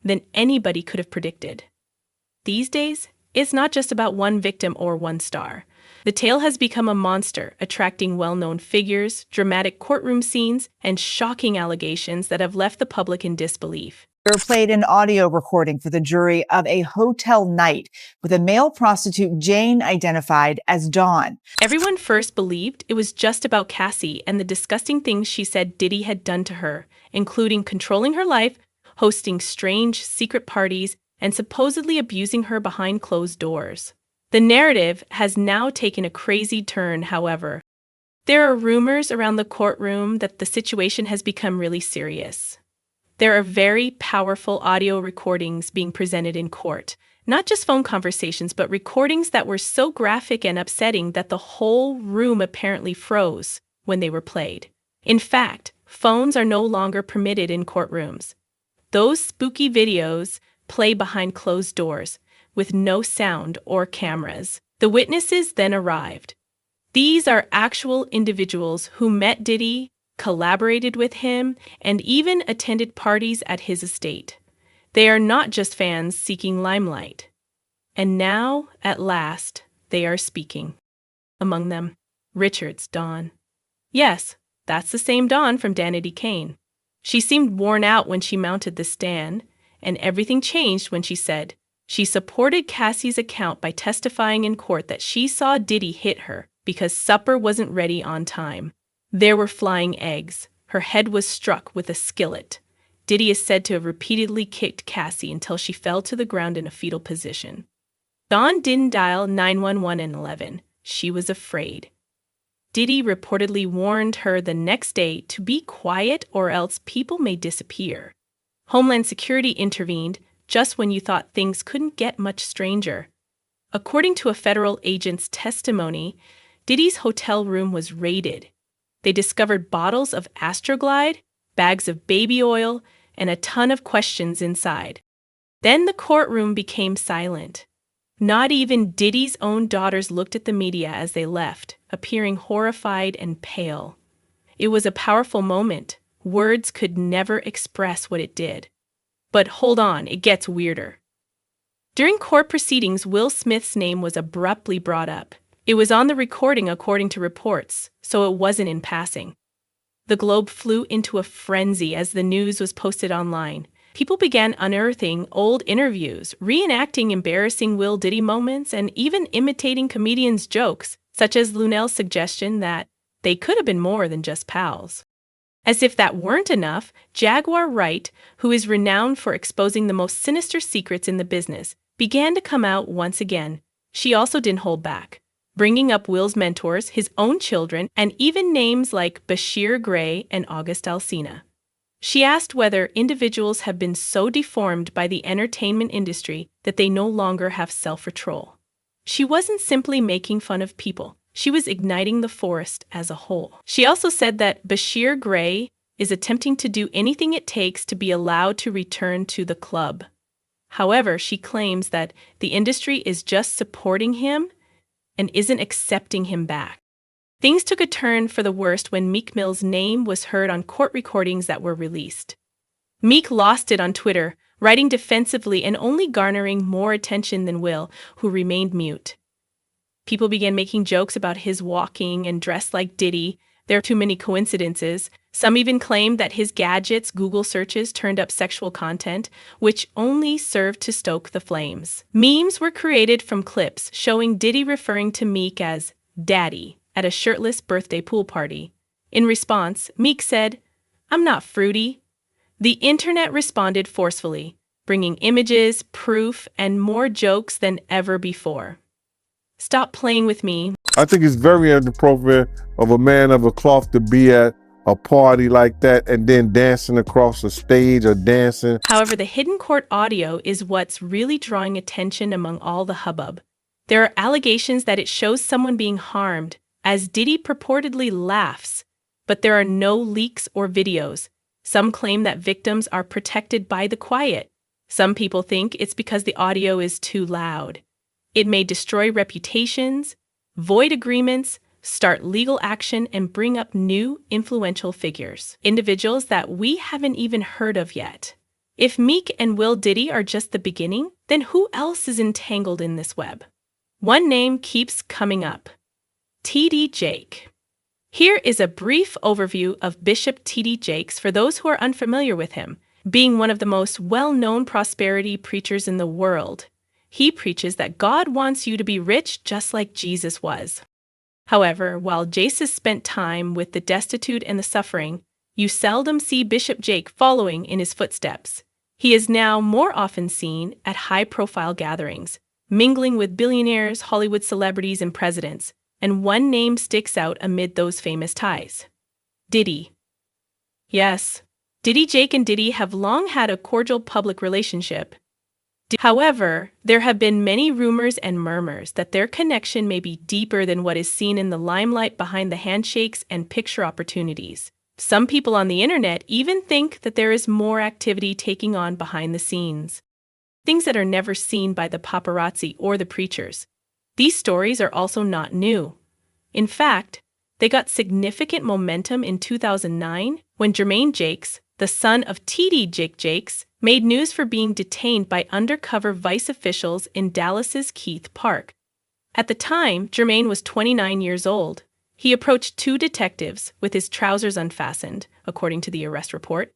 than anybody could have predicted. These days, it's not just about one victim or one star. The tale has become a monster, attracting well-known figures, dramatic courtroom scenes, and shocking allegations that have left the public in disbelief. Played an audio recording for the jury of a hotel night with a male prostitute Jane identified as Dawn. Everyone first believed it was just about Cassie and the disgusting things she said Diddy had done to her, including controlling her life, hosting strange secret parties, and supposedly abusing her behind closed doors. The narrative has now taken a crazy turn, however. There are rumors around the courtroom that the situation has become really serious. There are very powerful audio recordings being presented in court, not just phone conversations, but recordings that were so graphic and upsetting that the whole room apparently froze when they were played. In fact, phones are no longer permitted in courtrooms. Those spooky videos play behind closed doors, with no sound or cameras. The witnesses then arrived. These are actual individuals who met Diddy, collaborated with him, and even attended parties at his estate. They are not just fans seeking limelight. And now, at last, they are speaking. Among them, Richard's Dawn. Yes, that's the same Dawn from Danity Kane. She seemed worn out when she mounted the stand, and everything changed when she said she supported Cassie's account by testifying in court that she saw Diddy hit her because supper wasn't ready on time. There were flying eggs. Her head was struck with a skillet. Diddy is said to have repeatedly kicked Cassie until she fell to the ground in a fetal position. Dawn didn't dial 911 and 11. She was afraid. Diddy reportedly warned her the next day to be quiet or else people may disappear. Homeland Security intervened just when you thought things couldn't get much stranger. According to a federal agent's testimony, Diddy's hotel room was raided. They discovered bottles of Astroglide, bags of baby oil, and a ton of questions inside. Then the courtroom became silent. Not even Diddy's own daughters looked at the media as they left, appearing horrified and pale. It was a powerful moment. Words could never express what it did. But hold on, it gets weirder. During court proceedings, Will Smith's name was abruptly brought up. It was on the recording according to reports, so it wasn't in passing. The Globe flew into a frenzy as the news was posted online. People began unearthing old interviews, reenacting embarrassing Will Diddy moments, and even imitating comedians' jokes, such as Lunel's suggestion that they could have been more than just pals. As if that weren't enough, Jaguar Wright, who is renowned for exposing the most sinister secrets in the business, began to come out once again. She also didn't hold back, bringing up Will's mentors, his own children, and even names like Bashir Gray and August Alsina. She asked whether individuals have been so deformed by the entertainment industry that they no longer have self-control. She wasn't simply making fun of people. She was igniting the forest as a whole. She also said that Bashir Gray is attempting to do anything it takes to be allowed to return to the club. However, she claims that the industry is just supporting him and isn't accepting him back. Things took a turn for the worst when Meek Mill's name was heard on court recordings that were released. Meek lost it on Twitter, writing defensively and only garnering more attention than Will, who remained mute. People began making jokes about his walking and dressed like Diddy. There are too many coincidences. Some even claimed that his gadgets' Google searches turned up sexual content, which only served to stoke the flames. Memes were created from clips showing Diddy referring to Meek as Daddy at a shirtless birthday pool party. In response, Meek said, "I'm not fruity." The internet responded forcefully, bringing images, proof, and more jokes than ever before. Stop playing with me. I think it's very inappropriate of a man of a cloth to be at a party like that and then dancing across the stage or dancing. However, the hidden court audio is what's really drawing attention among all the hubbub. There are allegations that it shows someone being harmed, as Diddy purportedly laughs, but there are no leaks or videos. Some claim that victims are protected by the quiet. Some people think it's because the audio is too loud. It may destroy reputations, void agreements, start legal action, and bring up new, influential figures, individuals that we haven't even heard of yet. If Meek and Will Diddy are just the beginning, then who else is entangled in this web? One name keeps coming up: T.D. Jake. Here is a brief overview of Bishop T.D. Jakes for those who are unfamiliar with him. Being one of the most well-known prosperity preachers in the world, he preaches that God wants you to be rich just like Jesus was. However, while Jakes has spent time with the destitute and the suffering, you seldom see Bishop Jake following in his footsteps. He is now more often seen at high-profile gatherings, mingling with billionaires, Hollywood celebrities, and presidents, and one name sticks out amid those famous ties: Diddy. Yes, Diddy Jake and Diddy have long had a cordial public relationship. However, there have been many rumors and murmurs that their connection may be deeper than what is seen in the limelight behind the handshakes and picture opportunities. Some people on the internet even think that there is more activity taking on behind the scenes, things that are never seen by the paparazzi or the preachers. These stories are also not new. In fact, they got significant momentum in 2009 when Jermaine Jakes, the son of T.D. Jakes, made news for being detained by undercover vice officials in Dallas's Keith Park. At the time, Jermaine was 29 years old. He approached two detectives with his trousers unfastened, according to the arrest report,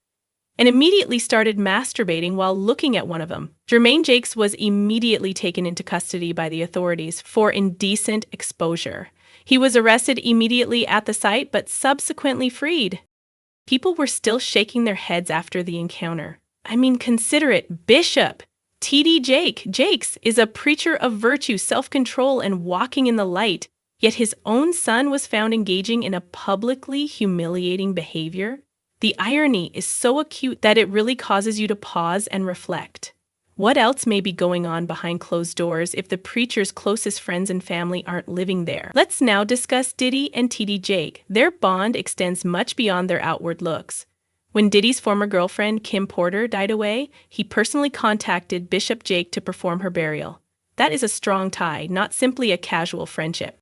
and immediately started masturbating while looking at one of them. Jermaine Jakes was immediately taken into custody by the authorities for indecent exposure. He was arrested immediately at the site, but subsequently freed. People were still shaking their heads after the encounter. I mean, consider it. Bishop T.D. Jakes is a preacher of virtue, self-control, and walking in the light, yet his own son was found engaging in a publicly humiliating behavior. The irony is so acute that it really causes you to pause and reflect. What else may be going on behind closed doors if the preacher's closest friends and family aren't living there? Let's now discuss Diddy and T.D. Jake. Their bond extends much beyond their outward looks. When Diddy's former girlfriend, Kim Porter, died away, he personally contacted Bishop Jake to perform her burial. That is a strong tie, not simply a casual friendship.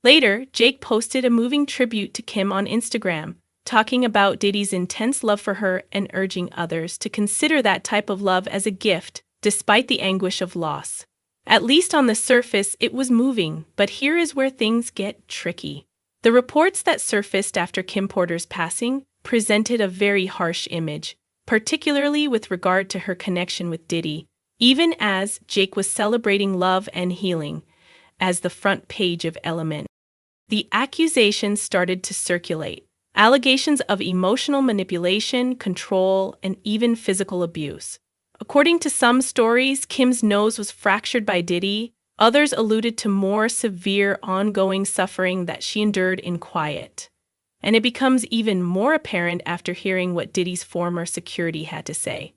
Later, Jake posted a moving tribute to Kim on Instagram, talking about Diddy's intense love for her and urging others to consider that type of love as a gift, despite the anguish of loss. At least on the surface, it was moving, but here is where things get tricky. The reports that surfaced after Kim Porter's passing presented a very harsh image, particularly with regard to her connection with Diddy, even as Jake was celebrating love and healing as the front page of Element. The accusations started to circulate. Allegations of emotional manipulation, control, and even physical abuse. According to some stories, Kim's nose was fractured by Diddy. Others alluded to more severe ongoing suffering that she endured in quiet. And it becomes even more apparent after hearing what Diddy's former security had to say.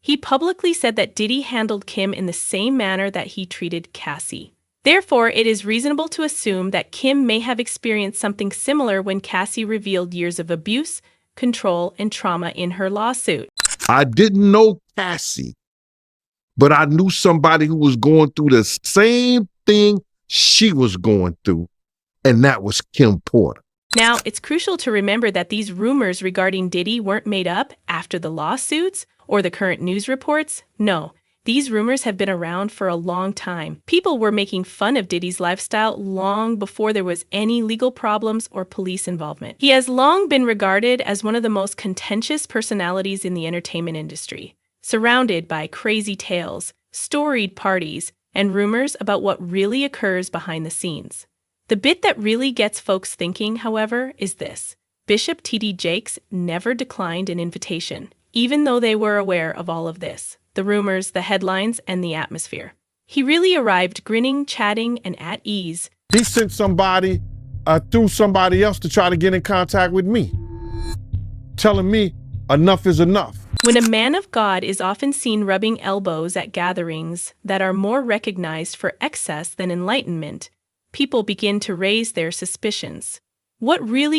He publicly said that Diddy handled Kim in the same manner that he treated Cassie. Therefore, it is reasonable to assume that Kim may have experienced something similar when Cassie revealed years of abuse, control, and trauma in her lawsuit. I didn't know Cassie, but I knew somebody who was going through the same thing she was going through, and that was Kim Porter. Now, it's crucial to remember that these rumors regarding Diddy weren't made up after the lawsuits or the current news reports. No, these rumors have been around for a long time. People were making fun of Diddy's lifestyle long before there was any legal problems or police involvement. He has long been regarded as one of the most contentious personalities in the entertainment industry, surrounded by crazy tales, storied parties, and rumors about what really occurs behind the scenes. The bit that really gets folks thinking, however, is this. Bishop T.D. Jakes never declined an invitation, even though they were aware of all of this. The rumors, the headlines, and the atmosphere. He really arrived grinning, chatting, and at ease. He sent somebody through somebody else to try to get in contact with me, telling me enough is enough. When a man of God is often seen rubbing elbows at gatherings that are more recognized for excess than enlightenment, people begin to raise their suspicions. What really